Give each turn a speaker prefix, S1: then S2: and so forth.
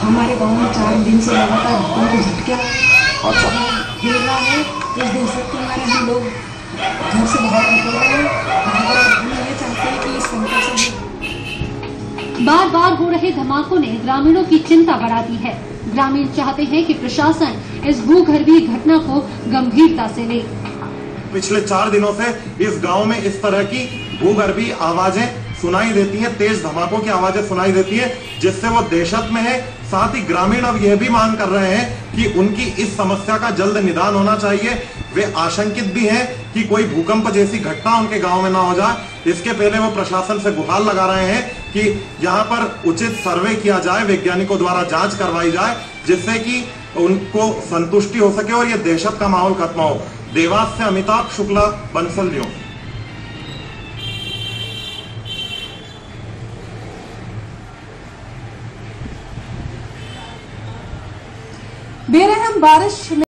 S1: हमारे गांव में 4 दिन से लगातार भूकंप के झटके गिर रहा है। इस दहशत के मारे हम लोग घर से बाहर निकल रहे हैं और हम ये चाहते हैं कि इस संकट से
S2: बार बार हो रहे धमाकों ने ग्रामीणों की चिंता बढ़ा दी है। ग्रामीण चाहते हैं कि प्रशासन इस भूगर्भीय घटना को गंभीरता से ले।
S3: पिछले 4 दिनों से इस गांव में इस तरह की भूगर्भीय आवाजें सुनाई देती हैं, तेज धमाकों की आवाजें सुनाई देती हैं, जिससे वो दहशत में है। साथ ही ग्रामीण अब यह भी मांग कर रहे हैं कि उनकी इस समस्या का जल्द निदान होना चाहिए। वे आशंकित भी हैं कि कोई भूकंप जैसी घटना उनके गांव में ना हो जाए। इसके पहले वो प्रशासन से गुहार लगा रहे हैं कि यहाँ पर उचित सर्वे किया जाए, वैज्ञानिकों द्वारा जांच करवाई जाए, जिससे कि उनको संतुष्टि हो सके और ये दहशत का माहौल खत्म हो। देवास से अमिताभ शुक्ला, बंसल न्यूज।
S4: बेरहम बारिश